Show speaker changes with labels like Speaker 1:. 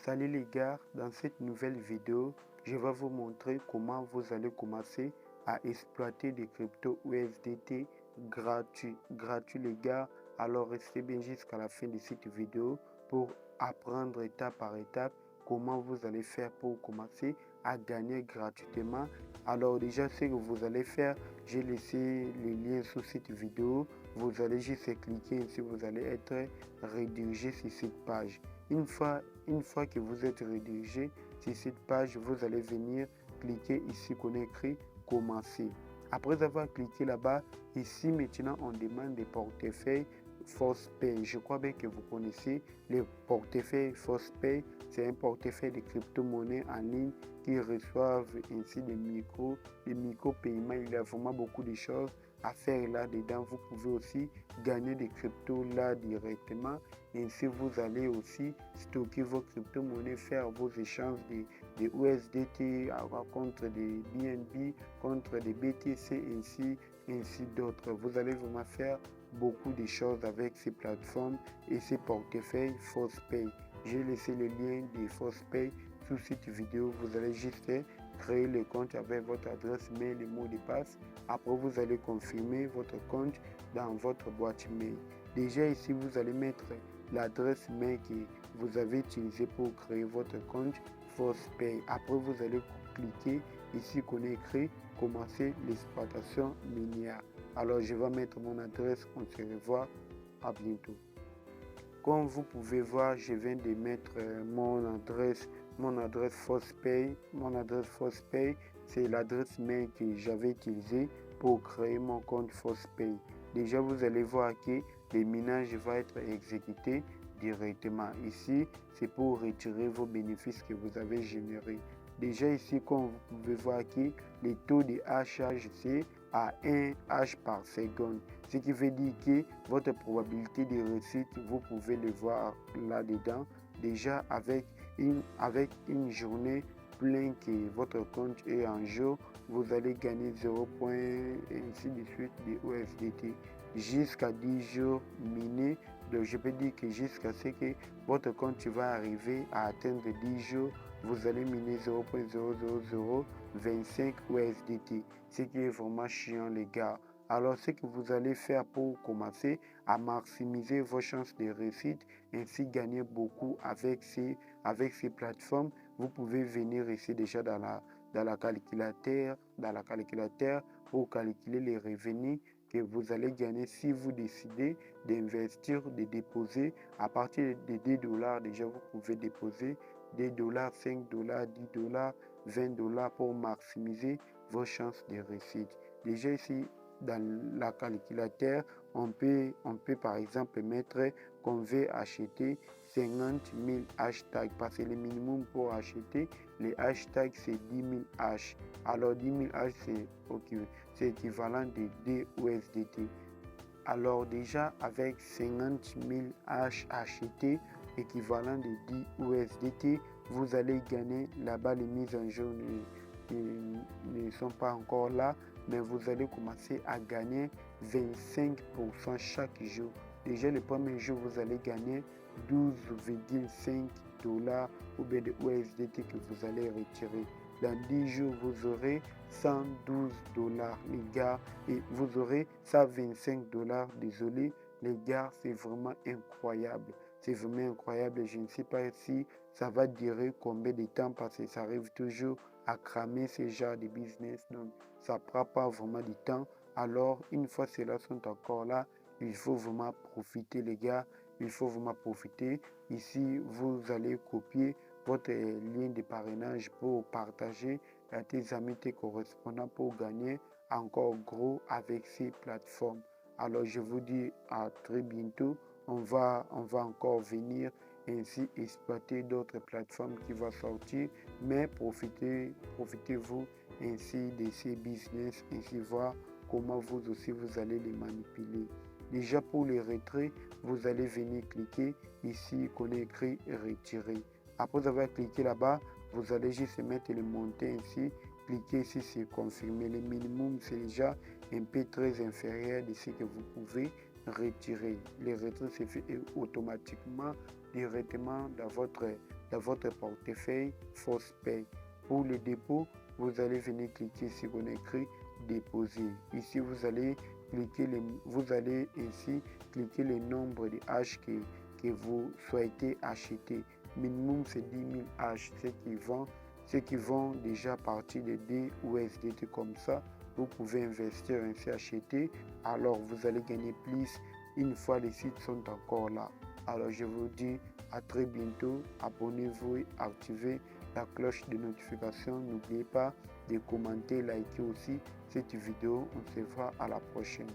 Speaker 1: Salut les gars, dans cette nouvelle vidéo, je vais vous montrer comment vous allez commencer à exploiter des cryptos USDT gratuits. Gratuits les gars, alors restez bien jusqu'à la fin de cette vidéo pour apprendre étape par étape comment vous allez faire pour commencer à gagner gratuitement. Alors déjà, ce que vous allez faire, j'ai laissé les liens sous cette vidéo. Vous allez juste cliquer ici, vous allez être redirigé sur cette page. Une fois que vous êtes redirigé sur cette page, vous allez venir cliquer ici qu'on a écrit commencer. Après avoir cliqué là-bas, ici maintenant on demande des portefeuilles ForcePay. Je crois bien que vous connaissez les portefeuilles ForcePay. C'est un portefeuille de crypto-monnaies en ligne qui reçoivent ainsi des micro-paiements. Il y a vraiment beaucoup de choses à faire là-dedans. Vous pouvez aussi gagner des cryptos là directement. Ainsi, vous allez aussi stocker vos crypto-monnaies, faire vos échanges de USDT contre des BNB, contre des BTC, ainsi d'autres. Vous allez vraiment faire beaucoup de choses avec ces plateformes et ces portefeuilles ForcePay. J'ai laissé le lien de ForcePay sous cette vidéo. Vous allez juste créer le compte avec votre adresse mail et mot de passe. Après, vous allez confirmer votre compte dans votre boîte mail. Déjà ici, vous allez mettre l'adresse mail que vous avez utilisée pour créer votre compte ForcePay. Après, vous allez cliquer ici qu'on a écrit commencer l'exploitation minière. Alors, je vais mettre mon adresse. On se revoit. À bientôt. Comme vous pouvez voir, je viens de mettre mon adresse ForcePay. Mon adresse ForcePay, c'est l'adresse mail que j'avais utilisée pour créer mon compte ForcePay. Déjà, vous allez voir que le minage va être exécuté directement. Ici, c'est pour retirer vos bénéfices que vous avez générés. Déjà ici, comme vous pouvez voir que le taux de hachage, c'est à 1 H par seconde. Ce qui veut dire que votre probabilité de réussite, vous pouvez le voir là-dedans. Déjà avec une journée pleine que votre compte est en jeu, vous allez gagner 0, ainsi de suite de USDT jusqu'à 10 jours minés. Donc je peux dire que jusqu'à ce que votre compte va arriver à atteindre 10 jours, vous allez miner 0.00025 USDT, ce qui est vraiment chiant les gars. Alors ce que vous allez faire pour commencer à maximiser vos chances de réussite, ainsi gagner beaucoup avec ces plateformes, vous pouvez venir ici déjà dans la calculateur pour calculer les revenus que vous allez gagner si vous décidez d'investir, de déposer à partir de 10 $. Déjà, vous pouvez déposer des dollars, 5 $, 10 $, 20 $ pour maximiser vos chances de réussite. Déjà ici, dans la calculateur, on peut par exemple mettre qu'on veut acheter 50 000 hashtags parce que le minimum pour acheter les hashtags c'est 10 000 hash. Alors 10 000 hash c'est équivalent de 2 USDT. Alors déjà avec 50 000 hash achetés équivalent de 10 USDT, vous allez gagner là-bas. Les mises en jeu ne sont pas encore là, mais vous allez commencer à gagner 25% chaque jour. Déjà le premier jour, vous allez gagner 12,5 $ ou bien de USDT que vous allez retirer. Dans 10 jours, vous aurez 112 $ les gars, et vous aurez 125 $. Désolé les gars, c'est vraiment incroyable. C'est vraiment incroyable. Je ne sais pas si ça va durer combien de temps parce que ça arrive toujours à cramer ce genre de business. Donc, ça ne prend pas vraiment du temps. Alors, une fois ceux-là sont encore là, il faut vraiment profiter les gars. Il faut vraiment profiter. Ici, vous allez copier votre lien de parrainage pour partager à tes amis, tes correspondants pour gagner encore gros avec ces plateformes. Alors, je vous dis à très bientôt. On va encore venir ainsi exploiter d'autres plateformes qui vont sortir, mais profitez-vous ainsi de ces business, ainsi voir comment vous aussi vous allez les manipuler. Déjà pour les retraits, vous allez venir cliquer ici qu'on a écrit retirer. Après avoir cliqué là-bas, vous allez juste mettre le montant ici, cliquez ici sur confirmer. Le minimum c'est déjà un peu très inférieur de ce que vous pouvez retirer. Les retraits se fait automatiquement directement dans dans votre portefeuille ForcePay. Pour le dépôt, vous allez venir cliquer sur on écrit déposer. Ici, vous allez ainsi cliquer le nombre de hash que vous souhaitez acheter. Minimum c'est 10 000 hash, ceux qui vont déjà partir de 10 USDT comme ça. Vous pouvez investir ainsi acheter. Alors vous allez gagner plus une fois les sites sont encore là. Alors je vous dis à très bientôt. Abonnez-vous et activez la cloche de notification. N'oubliez pas de commenter, liker aussi cette vidéo. On se voit à la prochaine.